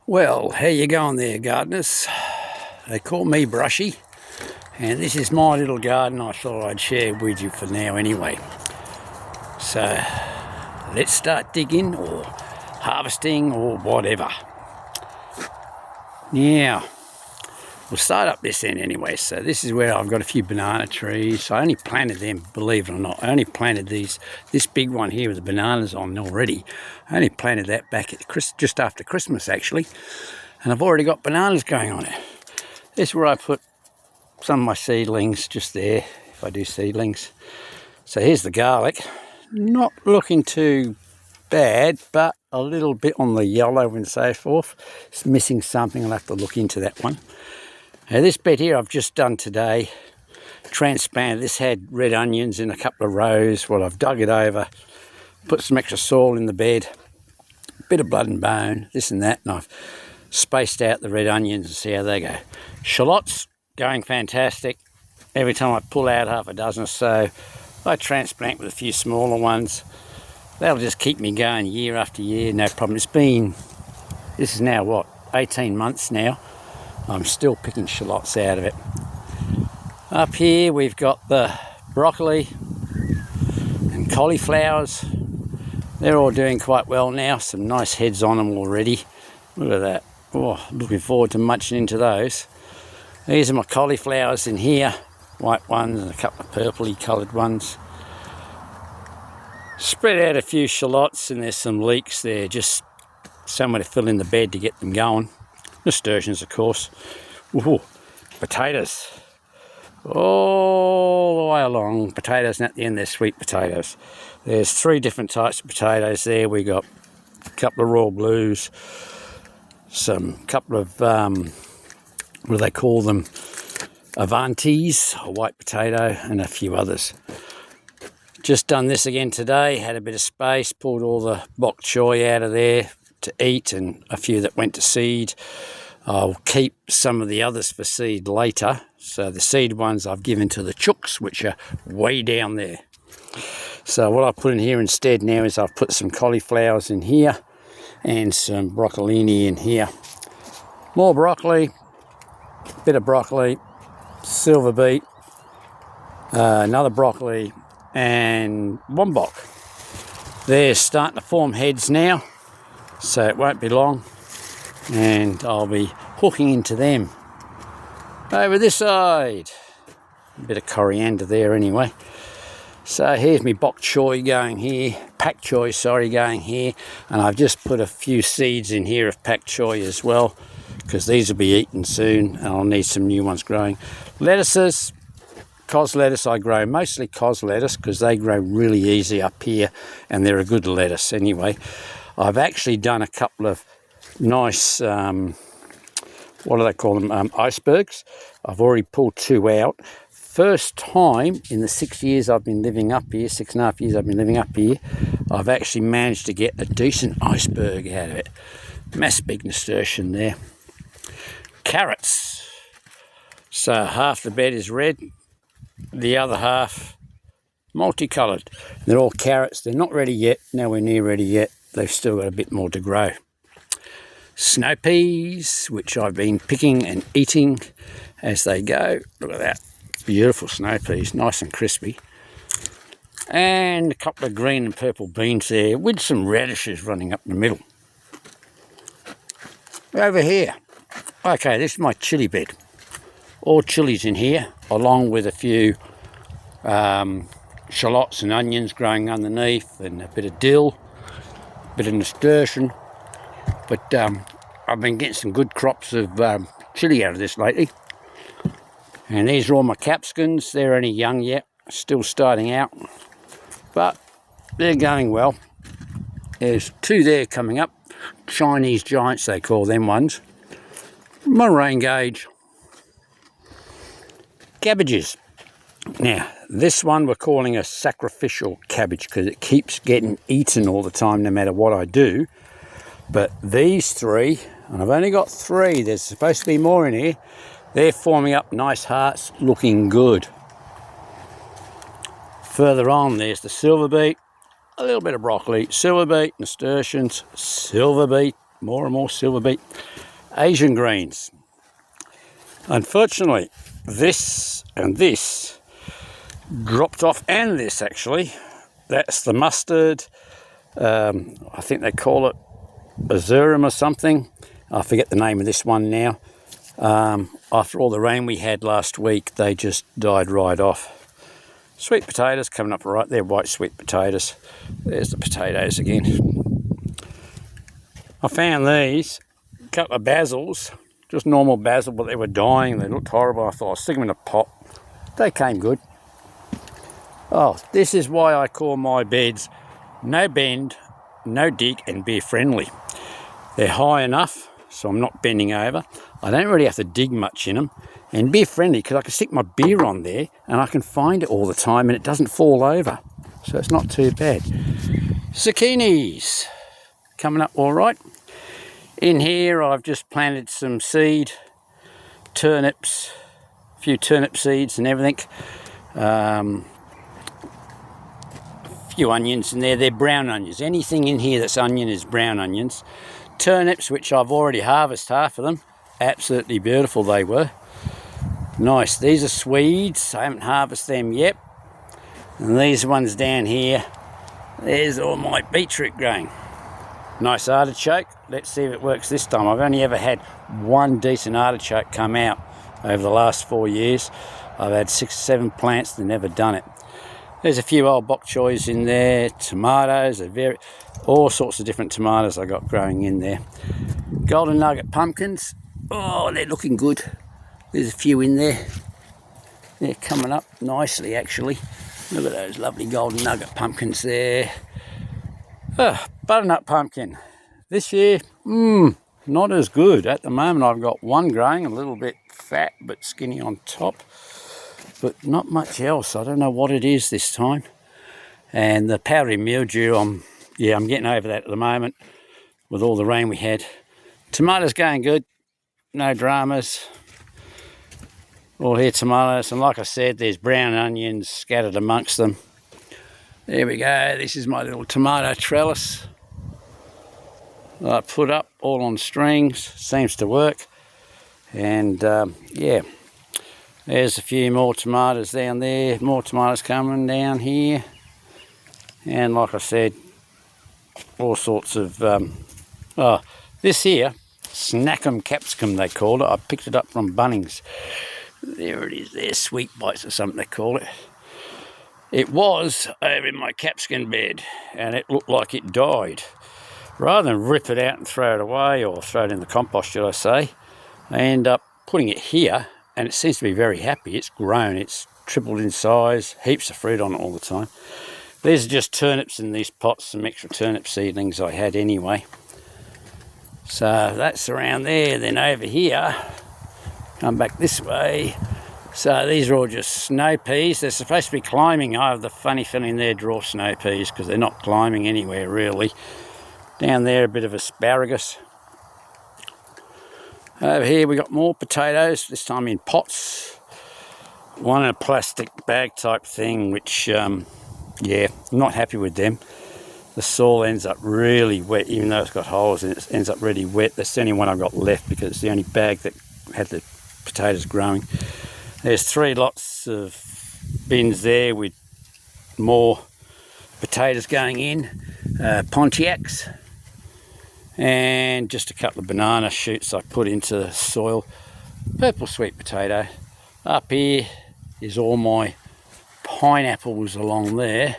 Well, how you going there, gardeners? They call me Brushy, and this is my little garden I thought I'd share with you for now anyway. So, let's start digging or harvesting or whatever. Now, we'll start up this end anyway. So this is where I've got a few banana trees. I only planted them, believe it or not. I only planted this big one here with the bananas on already. I only planted that back at just after Christmas actually. And I've already got bananas going on it. This is where I put some of my seedlings just there, if I do seedlings. So here's the garlic. Not looking too bad, but a little bit on the yellow and so forth. It's missing something. I'll have to look into that one. Now this bed here I've just done today, transplanted. This had red onions in a couple of rows. Well, I've dug it over, put some extra soil in the bed, a bit of blood and bone, this and that, and I've spaced out the red onions and see how they go. Shallots going fantastic. Every time I pull out half a dozen or so, I transplant with a few smaller ones. That'll just keep me going year after year, no problem. This is now what, 18 months now. I'm still picking shallots out of it. Up here we've got the broccoli and cauliflowers. They're all doing quite well now. Some nice heads on them already. Look at that. Oh, looking forward to munching into those. These are my cauliflowers in here. White ones and a couple of purpley coloured ones. Spread out a few shallots and there's some leeks there. Just somewhere to fill in the bed to get them going. Nasturtiums, of course. Ooh, potatoes. All the way along. Potatoes, and at the end they're sweet potatoes. There's 3 different types of potatoes there. We got a couple of Royal Blues, couple of what do they call them, Avantis, a white potato, and a few others. Just done this again today, had a bit of space, pulled all the bok choy out of there to eat and a few that went to seed. I'll keep some of the others for seed later. So the seed ones I've given to the chooks, which are way down there. So what I put in here instead now is I've put some cauliflowers in here and some broccolini in here. More broccoli, bit of broccoli, silver beet, another broccoli, and wombok. They're starting to form heads now, so it won't be long and I'll be hooking into them. Over this side, a bit of coriander there anyway. So here's my bok choy going here, pak choy, sorry, going here, and I've just put a few seeds in here of pak choy as well, because these will be eaten soon and I'll need some new ones growing. Lettuces, cos lettuce I grow, mostly cos lettuce because they grow really easy up here and they're a good lettuce anyway. I've actually done a couple of nice, what do they call them, icebergs. I've already pulled 2 out. First time in the 6 years I've been living up here, 6.5 years I've been living up here, I've actually managed to get a decent iceberg out of it. Mass big nasturtium there. Carrots. So half the bed is red, the other half multicoloured. They're all carrots. They're not ready yet, nowhere near ready yet. They've still got a bit more to grow. Snow peas, which I've been picking and eating as they go. Look at that. Beautiful snow peas, nice and crispy. And a couple of green and purple beans there with some radishes running up the middle. Over here. Okay, this is my chilli bed. All chilies in here, along with a few shallots and onions growing underneath, and a bit of dill, a bit of nasturtium. But I've been getting some good crops of chilli out of this lately. And these are all my capsicums. They're only young yet, still starting out, but they're going well. There's 2 there coming up, Chinese giants they call them ones. Moraine gauge. Cabbages. Now, this one we're calling a sacrificial cabbage because it keeps getting eaten all the time no matter what I do. But these 3, and I've only got 3, there's supposed to be more in here, they're forming up nice hearts, looking good. Further on, there's the silver beet, a little bit of broccoli, silver beet, nasturtiums, silver beet, more and more silver beet. Asian greens. Unfortunately, this and this dropped off, and this actually. That's the mustard. I think they call it Azurum or something. I forget the name of this one now. After all the rain we had last week, they just died right off. Sweet potatoes coming up right there, white sweet potatoes. There's the potatoes again. I found these, a couple of basils, just normal basil, but they were dying. They looked horrible. I thought I'd stick them in a pot. They came good. Oh, this is why I call my beds no bend, no dig, and beer friendly. They're high enough, so I'm not bending over. I don't really have to dig much in them. And beer friendly, because I can stick my beer on there and I can find it all the time and it doesn't fall over. So it's not too bad. Zucchinis coming up all right. In here I've just planted some seed, turnips, a few turnip seeds and everything. A few onions in there. They're brown onions. Anything in here that's onion is brown onions. Turnips, which I've already harvested half of them. Absolutely beautiful they were. Nice. These are Swedes. I haven't harvested them yet. And these ones down here, there's all my beetroot growing. Nice artichoke. Let's see if it works this time. I've only ever had one decent artichoke come out over the last 4 years. I've had 6 or 7 plants that never done it. There's a few old bok choys in there, tomatoes, all sorts of different tomatoes I got growing in there. Golden nugget pumpkins. Oh, they're looking good. There's a few in there. They're coming up nicely, actually. Look at those lovely golden nugget pumpkins there. Oh, butternut pumpkin. This year, not as good. At the moment, I've got one growing, a little bit fat but skinny on top. But not much else. I don't know what it is this time. And the powdery mildew, I'm getting over that at the moment with all the rain we had. Tomatoes going good. No dramas. All here tomatoes, and like I said, there's brown onions scattered amongst them. There we go. This is my little tomato trellis I put up all on strings. Seems to work. And yeah, there's a few more tomatoes down there. More tomatoes coming down here. And like I said, all sorts of this here, Snackum capsicum they call it. I picked it up from Bunnings. There it is there, sweet bites or something they call it. It was over in my capsicum bed and it looked like it died. Rather than rip it out and throw it away, or throw it in the compost, should I say, I end up putting it here and it seems to be very happy. It's grown, it's tripled in size, heaps of fruit on it all the time. These are just turnips in these pots, some extra turnip seedlings I had anyway. So that's around there. Then over here, come back this way. So these are all just snow peas. They're supposed to be climbing. I have the funny feeling they're dwarf snow peas because they're not climbing anywhere really. Down there, a bit of asparagus. Over here we got more potatoes, this time in pots. One in a plastic bag type thing, which, yeah, not happy with them. The soil ends up really wet, even though it's got holes in it, it ends up really wet. That's the only one I've got left because it's the only bag that had the potatoes growing. There's 3 lots of bins there with more potatoes going in, Pontiacs, and just a couple of banana shoots I put into the soil. Purple sweet potato. Up here is all my pineapples along there,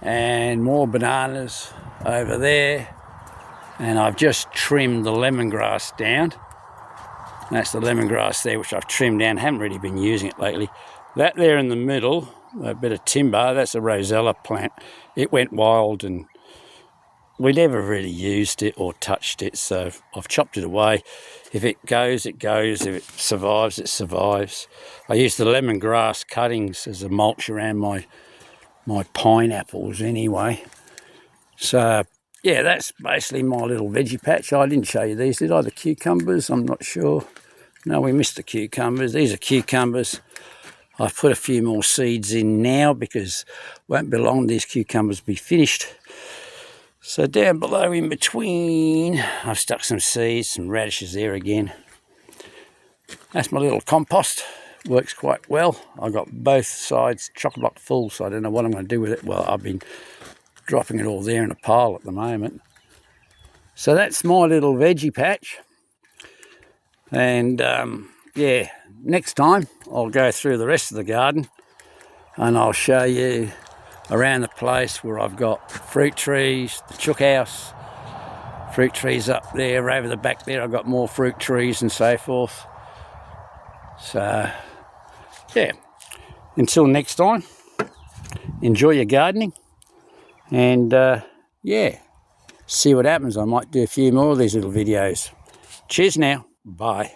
and more bananas over there. And I've just trimmed the lemongrass down. That's the lemongrass there, which I've trimmed down. Haven't really been using it lately. That there in the middle, a bit of timber, that's a rosella plant. It went wild and we never really used it or touched it, so I've chopped it away. If it goes, it goes. If it survives, it survives. I use the lemongrass cuttings as a mulch around my pineapples anyway. So yeah, that's basically my little veggie patch. I didn't show you these, did I? The cucumbers, I'm not sure. No, we missed the cucumbers. These are cucumbers. I've put a few more seeds in now because it won't be long these cucumbers be finished. So down below in between, I've stuck some seeds, some radishes there again. That's my little compost. Works quite well. I've got both sides chock-a-block full, so I don't know what I'm going to do with it. Well, I've been dropping it all there in a pile at the moment. So that's my little veggie patch. And yeah, next time I'll go through the rest of the garden and I'll show you around the place where I've got fruit trees, the chook house, fruit trees up there. Over the back there I've got more fruit trees and so forth. So yeah, until next time, enjoy your gardening, and yeah, see what happens. I might do a few more of these little videos. Cheers now. Bye.